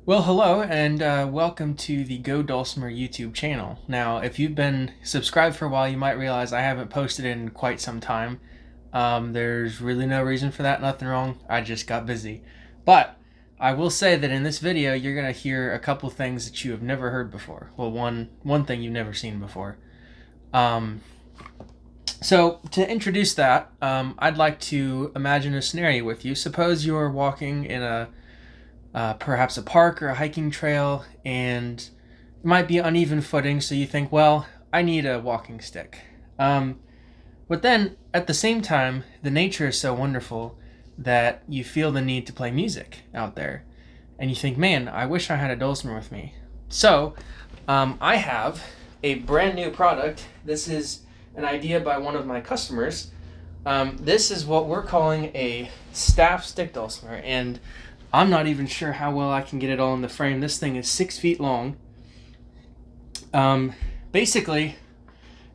Well, hello, and welcome to the Go Dulcimer YouTube channel. Now, if you've been subscribed for a while, you might realize I haven't posted in quite some time. There's really no reason for that, nothing wrong. I just got busy. But I will say that in this video, you're going to hear a couple things that you have never heard before. Well, one thing you've never seen before. So to introduce that, I'd like to imagine a scenario with you. Suppose you're walking in perhaps a park or a hiking trail, and it might be uneven footing, so you think, well, I need a walking stick. But then, at the same time, the nature is so wonderful that you feel the need to play music out there. And you think, man, I wish I had a dulcimer with me. So, I have a brand new product. This is an idea by one of my customers. This is what we're calling a staff stick dulcimer, and I'm not even sure how well I can get it all in the frame. This thing is 6 feet long. Basically,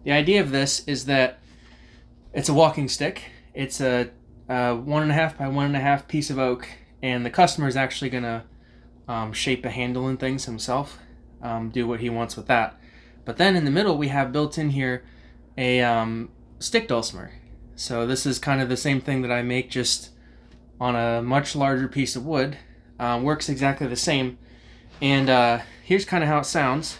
the idea of this is that it's a walking stick. It's a 1.5 by 1.5 piece of oak, and the customer is actually going to shape a handle and things himself, do what he wants with that. But then in the middle, we have built in here a stick dulcimer. So this is kind of the same thing that I make, just on a much larger piece of wood. Works exactly the same. And here's kind of how it sounds.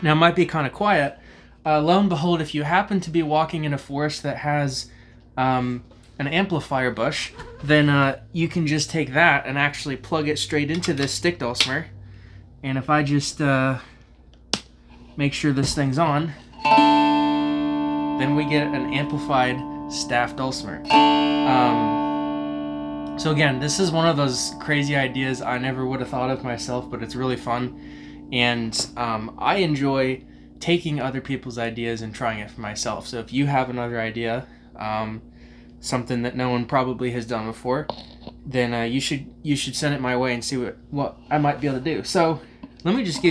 Now, it might be kind of quiet. Lo and behold, if you happen to be walking in a forest that has an amplifier bush, then you can just take that and actually plug it straight into this stick dulcimer. And if I just make sure this thing's on, then we get an amplified staff dulcimer. So again, this is one of those crazy ideas I never would have thought of myself, but it's really fun. And I enjoy taking other people's ideas and trying it for myself. So if you have another idea, something that no one probably has done before, then you should send it my way and see what I might be able to do. So let me just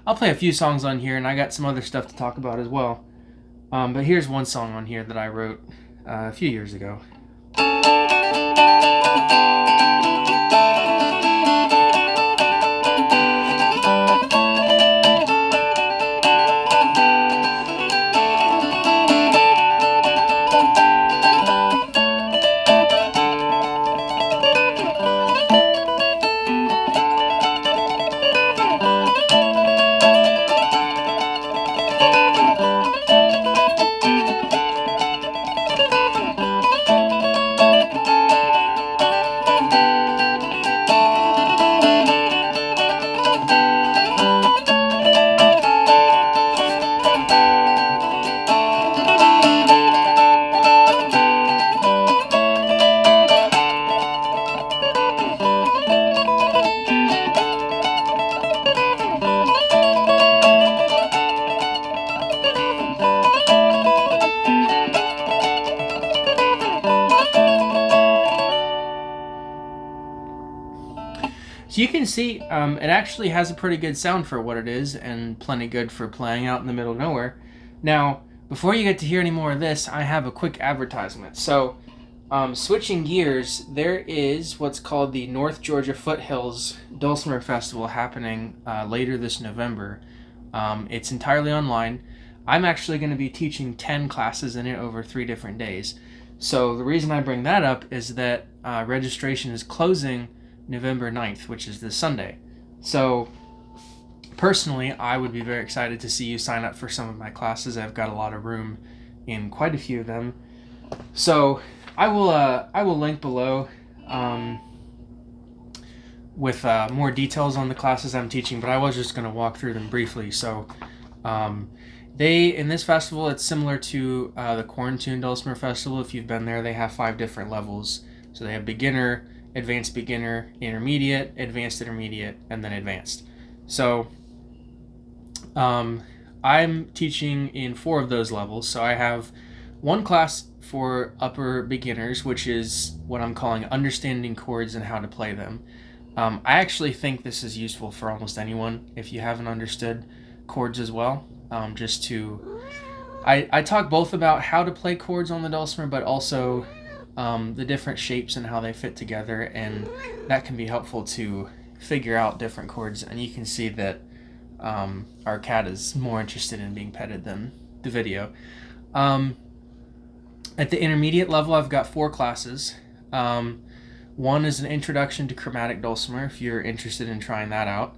I'll play a few songs on here, and I got some other stuff to talk about as well. But here's one song on here that I wrote a few years ago. So you can see it actually has a pretty good sound for what it is, and plenty good for playing out in the middle of nowhere. Now, before you get to hear any more of this, I have a quick advertisement. So, switching gears, there is what's called the North Georgia Foothills Dulcimer Festival happening later this November. It's entirely online. I'm actually going to be teaching 10 classes in it over 3 different days. So the reason I bring that up is that registration is closing November 9th, which is this Sunday. So personally, I would be very excited to see you sign up for some of my classes. I've got a lot of room in quite a few of them. So I will link below with more details on the classes I'm teaching, but I was just going to walk through them briefly. So in this festival, it's similar to the Quarantine Dulcimer Festival. If you've been there, they have 5 different levels. So they have beginner, advanced beginner, intermediate, advanced intermediate, and then advanced. So I'm teaching in 4 of those levels. So I have one class for upper beginners, which is what I'm calling understanding chords and how to play them. I actually think this is useful for almost anyone if you haven't understood chords as well. I talk both about how to play chords on the dulcimer, but also the different shapes and how they fit together, and that can be helpful to figure out different chords. And you can see that our cat is more interested in being petted than the video. At the intermediate level, I've got 4 classes. One is an introduction to chromatic dulcimer, if you're interested in trying that out.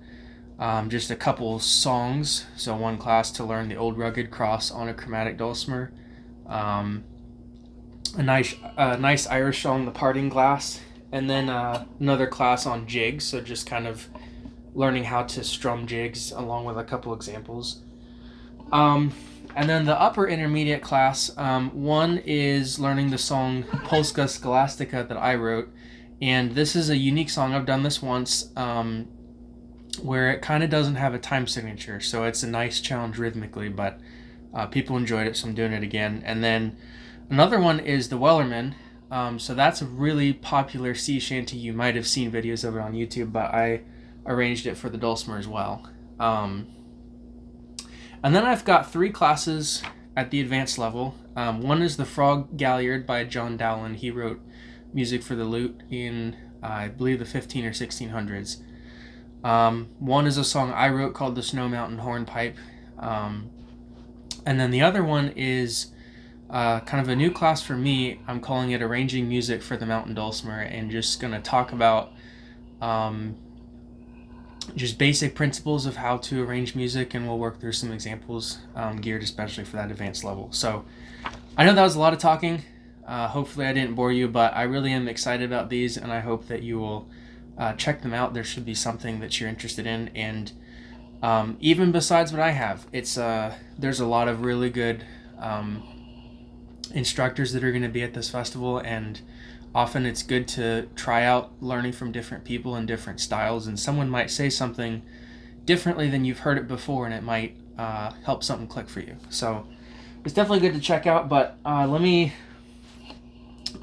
Just a couple songs, so one class to learn the old rugged cross on a chromatic dulcimer. A nice Irish song, The Parting Glass, and then another class on jigs, so just kind of learning how to strum jigs along with a couple examples. And then the upper intermediate class, one is learning the song Polska Scholastica that I wrote, and this is a unique song. I've done this once, where it kind of doesn't have a time signature, so it's a nice challenge rhythmically, but people enjoyed it, so I'm doing it again. And then another one is the Wellerman, so that's a really popular sea shanty. You might have seen videos of it on YouTube, but I arranged it for the dulcimer as well. And then I've got 3 classes at the advanced level. One is the Frog Galliard by John Dowland. He wrote music for the lute in, I believe, the 15 or 1600s. One is a song I wrote called the Snow Mountain Hornpipe. And then the other one is kind of a new class for me. I'm calling it Arranging Music for the Mountain Dulcimer, and just going to talk about just basic principles of how to arrange music, and we'll work through some examples geared especially for that advanced level. So I know that was a lot of talking. Hopefully I didn't bore you, but I really am excited about these, and I hope that you will check them out. There should be something that you're interested in, and even besides what I have, it's there's a lot of really good instructors that are going to be at this festival, and often it's good to try out learning from different people and different styles, and someone might say something differently than you've heard it before, and it might help something click for you. So it's definitely good to check out, but let me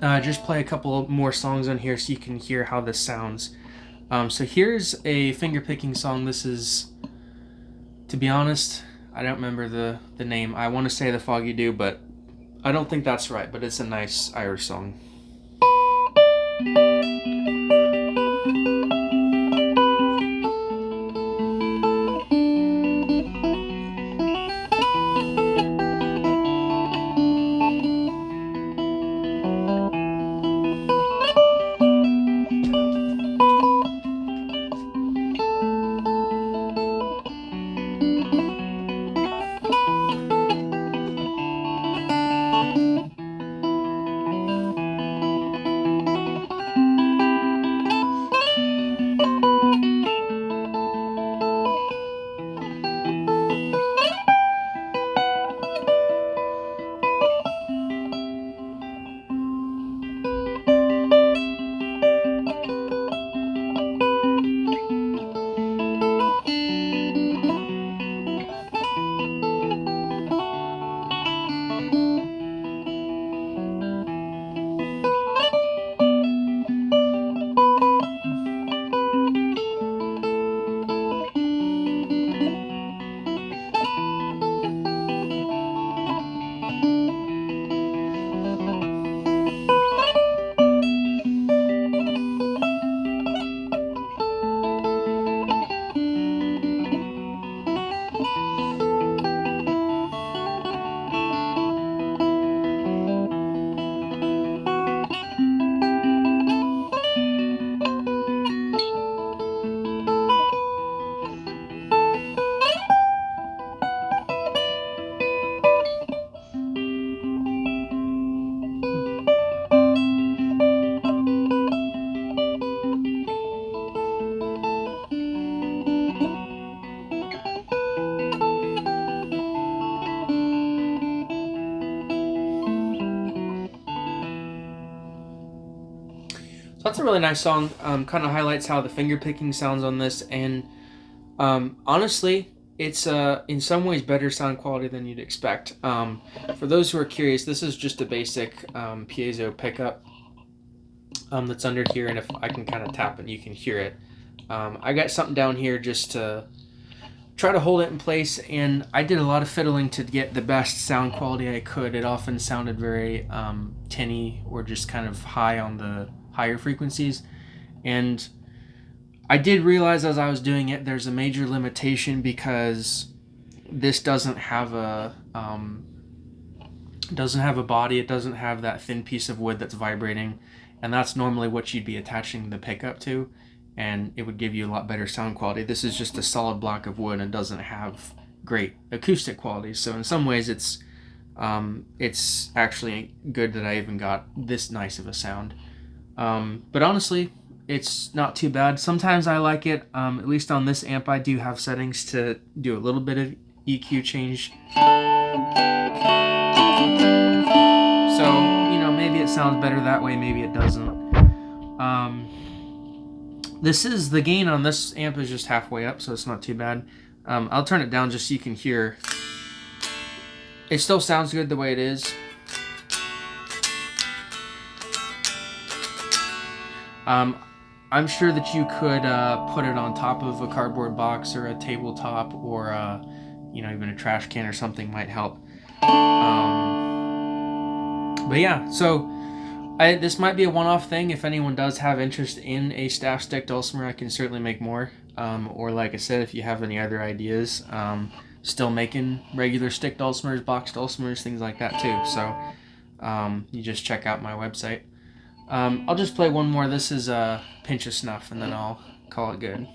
just play a couple more songs on here so you can hear how this sounds. So here's a finger-picking song. This is, to be honest, I don't remember the name. I want to say The Foggy Dew, but I don't think that's right, but it's a nice Irish song. So that's a really nice song. Kind of highlights how the finger picking sounds on this, and honestly, it's in some ways better sound quality than you'd expect. For those who are curious, this is just a basic piezo pickup that's under here, and if I can kind of tap it, you can hear it. I got something down here just to try to hold it in place, and I did a lot of fiddling to get the best sound quality I could. It often sounded very tinny or just kind of high on the higher frequencies, and I did realize as I was doing it there's a major limitation because this doesn't have a body. It doesn't have that thin piece of wood that's vibrating, and that's normally what you'd be attaching the pickup to, and it would give you a lot better sound quality. This is just a solid block of wood and doesn't have great acoustic qualities. So in some ways it's actually good that I even got this nice of a sound. But honestly, it's not too bad. Sometimes I like it. At least on this amp, I do have settings to do a little bit of EQ change. So, maybe it sounds better that way, maybe it doesn't. This is, the gain on this amp is just halfway up, so it's not too bad. I'll turn it down just so you can hear. It still sounds good the way it is. I'm sure that you could put it on top of a cardboard box or a tabletop, or even a trash can or something might help. But yeah, so this might be a one-off thing. If anyone does have interest in a staff stick dulcimer, I can certainly make more. Or like I said, if you have any other ideas, still making regular stick dulcimers, box dulcimers, things like that too. So you just check out my website. I'll just play one more. This is a pinch of snuff, and then I'll call it good.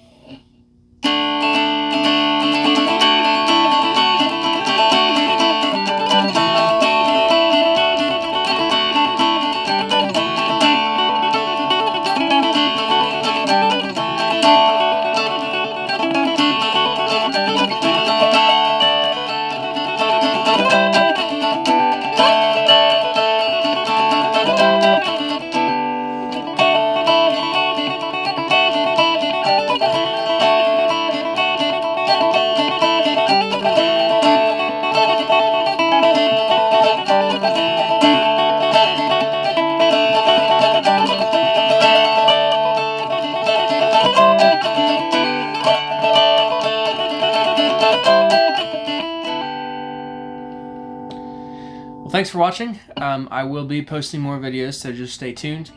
Thanks for watching. I will be posting more videos, so just stay tuned.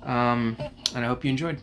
And I hope you enjoyed.